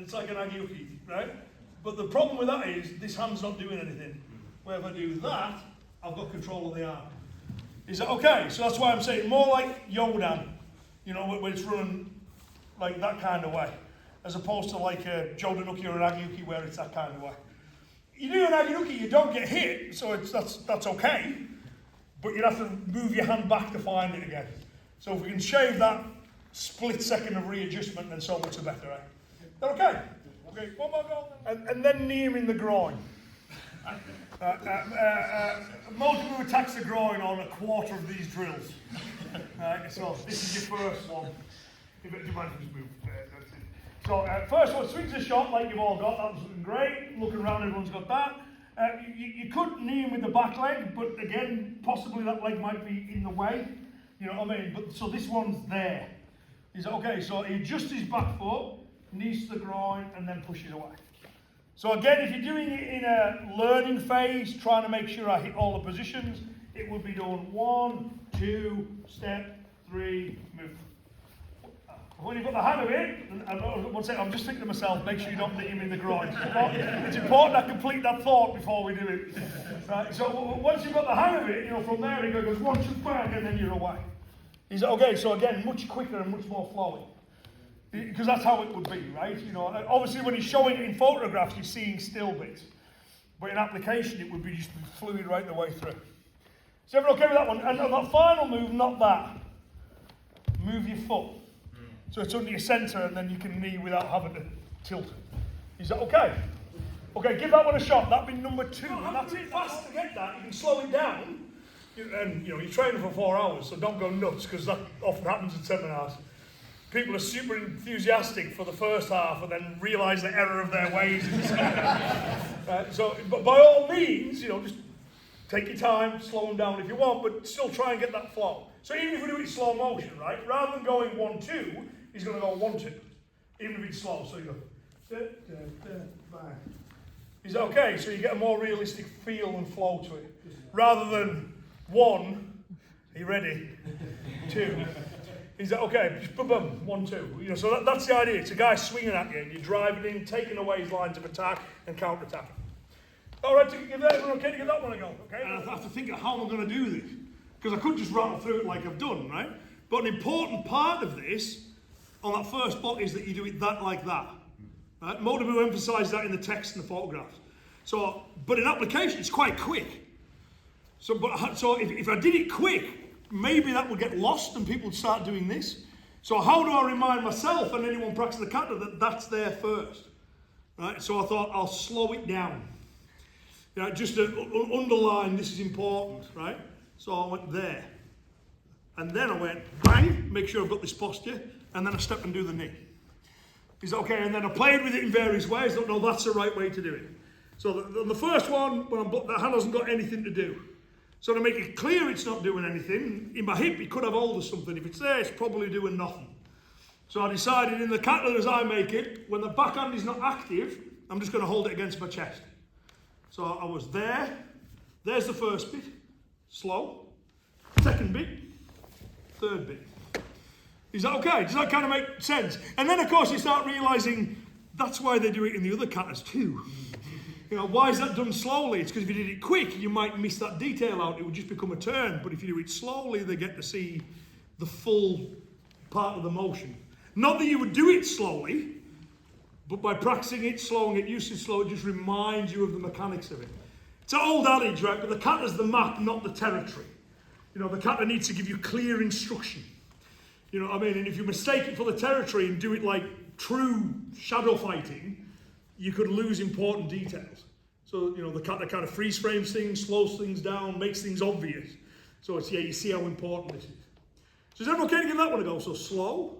and it's like an agyuki, right? But the problem with that is this hand's not doing anything. Where if I do that, I've got control of the arm. Is that okay? So that's why I'm saying more like Yodan, you know, when it's run like that kind of way, as opposed to like a Jodanuki or an agyuki where it's that kind of way. You do an agyuki, you don't get hit, so that's okay, but you'd have to move your hand back to find it again. So if we can shave that split second of readjustment, then so much the better, right? Is that okay? Okay, one more go. And then knee him in the groin. Motobu attacks the groin on a quarter of these drills. So this is your first one. Do you mind if you just move? So first one, swings a shot like you've all got. That was great. Looking around, everyone's got that. You could knee him with the back leg, but again, possibly that leg might be in the way. You know what I mean? But so this one's there. Is that okay? So he adjusts his back foot, knees to the groin, and then pushes away. So again, if you're doing it in a learning phase, trying to make sure I hit all the positions, it would be done 1, 2, step, 3, move. When you've got the hang of it, I'm just thinking to myself, make sure you don't knee him in the groin. It's important I complete that thought before we do it. Right, so once you've got the hang of it, you know, from there he goes 1, 2, bang, and then you're away. Is that okay? So again, much quicker and much more flowing. Because that's how it would be, right? You know, obviously when he's showing it in photographs, you're seeing still bits. But in application, it would be just fluid right the way through. Is everyone okay with that one? And on that final move, not that. Move your foot. So it's under your centre, and then you can knee without having to tilt. Is that okay? Okay, give that one a shot. That'd be number 2. And that's it. Fast to get that. You can slow it down. And, you know, you're training for 4 hours, so don't go nuts, because that often happens in seminars. People are super enthusiastic for the first half and then realise the error of their ways in the second half. But by all means, you know, just take your time, slow them down if you want, but still try and get that flow. So even if we do it in slow motion, right, rather than going 1, 2, he's going to go 1, 2, even if it's slow. So you go, bang. Is that okay? So you get a more realistic feel and flow to it, rather than 1. Are you ready? 2. Is that okay? Just boom, boom, 1, 2. You know, so that's the idea. It's a guy swinging at you, and you're driving in, taking away his lines of attack, and counter-attacking. All right, everyone okay to give that one a go? Okay. And I have to think of how I'm going to do this, because I could just rattle through it like I've done, right? But an important part of this on that first block is that you do it like that. Right? Motobu emphasised that in the text and the photographs. So, but in application, it's quite quick. So if I did it quick, maybe that would get lost and people would start doing this. So how do I remind myself and anyone practicing the kata that that's there first? Right? So I thought I'll slow it down. You know, just to underline this is important, right? So I went there. And then I went bang, make sure I've got this posture, and then I step and do the knee. Is that okay? And then I played with it in various ways. Don't know that's the right way to do it. So the first one, when the hand hasn't got anything to do. So to make it clear it's not doing anything, in my hip it could have hold of something. If it's there, it's probably doing nothing. So I decided in the kata as I make it, when the backhand is not active, I'm just going to hold it against my chest. So I was there. There's the first bit. Slow. Second bit. Third bit. Is that okay? Does that kind of make sense? And then, of course, you start realising that's why they do it in the other katas too. You know, why is that done slowly? It's because if you did it quick, you might miss that detail out. It would just become a turn. But if you do it slowly, they get to see the full part of the motion. Not that you would do it slowly, but by practicing it, slowing it, using slow, it just reminds you of the mechanics of it. It's an old adage, right? But the kata's the map, not the territory. You know, the kata needs to give you clear instruction. You know what I mean? And if you mistake it for the territory and do it like true shadow fighting, you could lose important details. So, you know, the kata kind of freeze frames things, slows things down, makes things obvious. So it's, yeah, you see how important this is. So is everyone okay to give that one a go? So slow,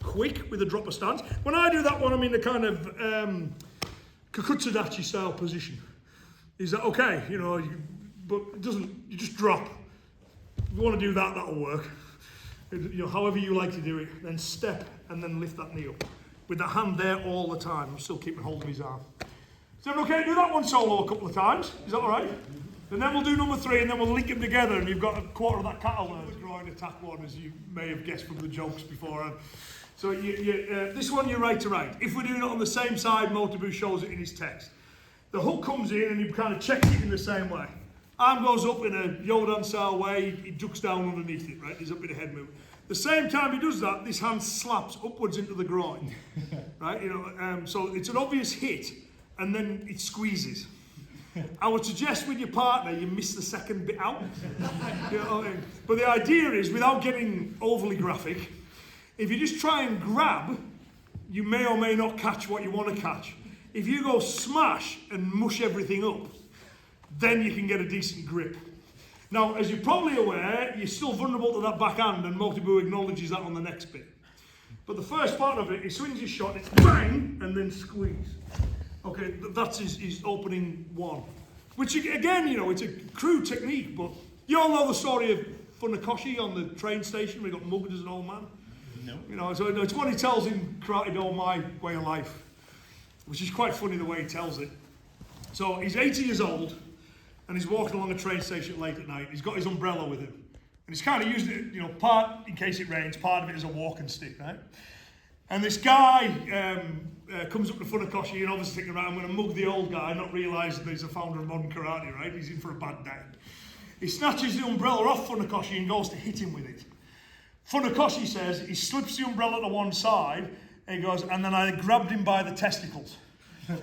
quick with a drop of stance. When I do that one, I'm in the kind of kakutsudachi style position. Is that okay? You know, but it doesn't, you just drop. If you want to do that, that'll work. You know, however you like to do it, then step and then lift that knee up. With that hand there all the time. I'm still keeping hold of his arm. Is everyone okay to do that one solo a couple of times? Is that all right? And then we'll do number 3 and then we'll link them together and you've got a quarter of that kata learned. Groin attack one, as you may have guessed from the jokes beforehand. So this one you're right to right. If we're doing it on the same side, Motobu shows it in his text. The hook comes in and he kind of checks it in the same way. Arm goes up in a Yodan style way, he ducks down underneath it, right? There's a bit of head movement. The same time he does that, this hand slaps upwards into the groin, right? So it's an obvious hit, and then it squeezes. I would suggest with your partner you miss the second bit out. You know what I mean? But the idea is, without getting overly graphic, if you just try and grab, you may or may not catch what you want to catch. If you go smash and mush everything up, then you can get a decent grip. Now, as you're probably aware, you're still vulnerable to that backhand, and Motobu acknowledges that on the next bit. But the first part of it, he swings his shot, it's bang, and then squeeze. Okay, that's his opening one. Which, again, it's a crude technique, but you all know the story of Funakoshi on the train station where he got mugged as an old man? No. So it's one he tells in Karate Do My Way of Life, which is quite funny the way he tells it. So he's 80 years old, and he's walking along a train station late at night. He's got his umbrella with him. And he's kind of using it, part in case it rains, part of it as a walking stick, right? And this guy comes up to Funakoshi and obviously thinking, right, I'm going to mug the old guy, not realising that he's a founder of modern karate, right? He's in for a bad day. He snatches the umbrella off Funakoshi and goes to hit him with it. Funakoshi says he slips the umbrella to one side, and he goes, and then I grabbed him by the testicles.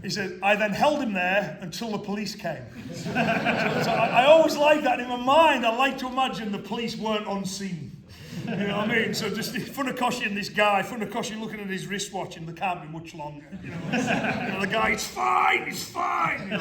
He said, I then held him there until the police came. So I always like that. In my mind, I like to imagine the police weren't on scene. You know what I mean? So just Funakoshi and this guy, Funakoshi looking at his wristwatch, and they can't be much longer. The guy, it's fine.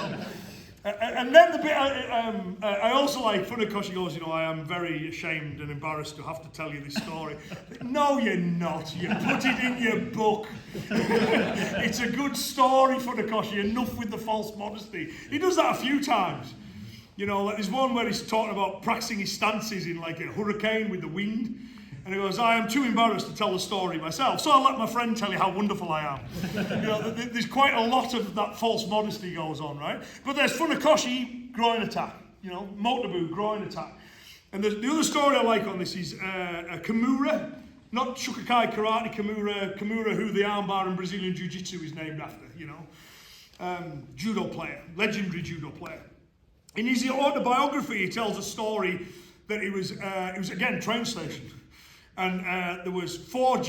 And then the bit I also like, Funakoshi goes, I am very ashamed and embarrassed to have to tell you this story. No, you're not. You put it in your book. It's a good story, Funakoshi. Enough with the false modesty. He does that a few times. There's one where he's talking about practicing his stances in like a hurricane with the wind. And he goes, I am too embarrassed to tell the story myself, so I'll let my friend tell you how wonderful I am. There's quite a lot of that false modesty goes on, right? But there's Funakoshi, groin attack. Motobu, groin attack. And the other story I like on this is Kimura, not Shotokan karate, Kimura, who the armbar in Brazilian Jiu-Jitsu is named after, judo player, legendary judo player. In his autobiography, he tells a story that it was again, train station. And there was 4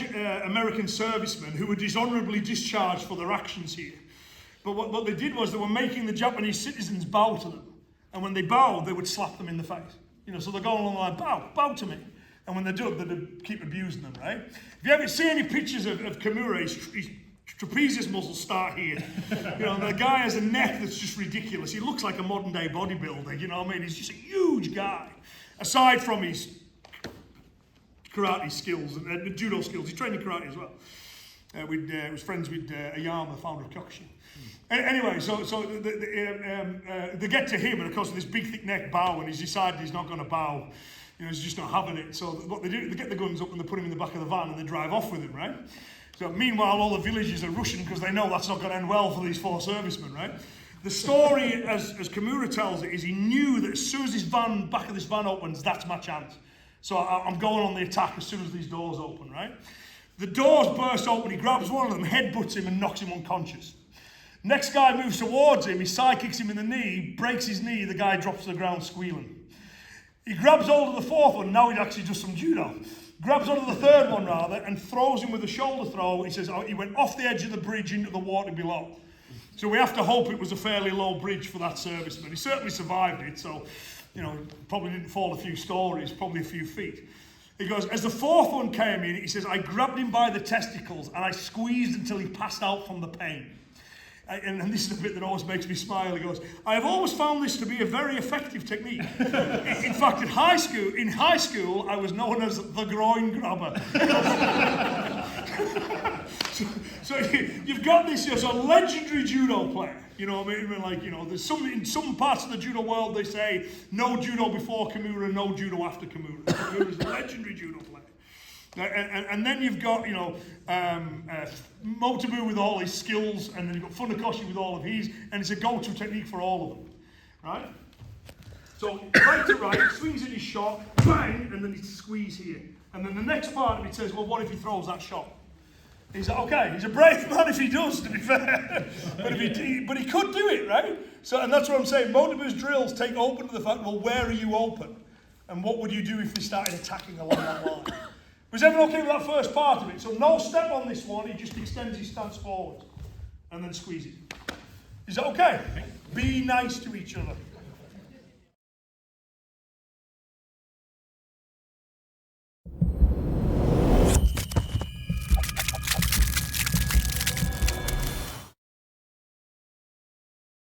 American servicemen who were dishonorably discharged for their actions here. But what they did was they were making the Japanese citizens bow to them. And when they bowed, they would slap them in the face. So they're going along the line, bow to me. And when they do, they'd keep abusing them, right? If you ever see any pictures of Kimura, his trapezius muscles start here. The guy has a neck that's just ridiculous. He looks like a modern day bodybuilder, He's just a huge guy. Aside from his karate skills and judo skills. He trained in karate as well. He was friends with Iain, the founder of Choki. Anyway, so they get to him, and of course, this big thick neck bow, and he's decided he's not going to bow. He's just not having it. So what they do, they get the guns up and they put him in the back of the van and they drive off with him, right? So meanwhile, all the villagers are rushing because they know that's not going to end well for these 4 servicemen, right? The story, as Kimura tells it, is he knew that as soon as back of this van opens, that's my chance. So I'm going on the attack as soon as these doors open, right? The doors burst open, he grabs one of them, headbutts him and knocks him unconscious. Next guy moves towards him, he side kicks him in the knee, breaks his knee, the guy drops to the ground squealing. He grabs hold of the 4th one, now he actually does some judo. Grabs hold of the 3rd one rather, and throws him with a shoulder throw. He says, he went off the edge of the bridge into the water below. So we have to hope it was a fairly low bridge for that serviceman. He certainly survived it, so probably didn't fall a few stories, probably a few feet. He goes, as the 4th one came in, he says, I grabbed him by the testicles and I squeezed until he passed out from the pain. And this is the bit that always makes me smile. He goes, I have always found this to be a very effective technique. In fact, in high school, I was known as the groin grabber. So you've got this as a legendary judo player. There's in some parts of the judo world they say no judo before Kimura, no judo after Kimura. Kimura's a legendary judo player. And then you've got, Motobu with all his skills, and then you've got Funakoshi with all of his, and it's a go-to technique for all of them, right? So right to right, swings in his shot, bang, and then he squeeze here. And then the next part of it says, well, what if he throws that shot? Is that okay? He's a brave man if he does, to be fair. but he could do it, right? So, and that's what I'm saying. Motobu's drills take open to the fact, well, where are you open? And what would you do if they started attacking along that line? Was everyone okay with that first part of it? So no step on this one, he just extends his stance forward and then squeeze it. Is that okay? Be nice to each other.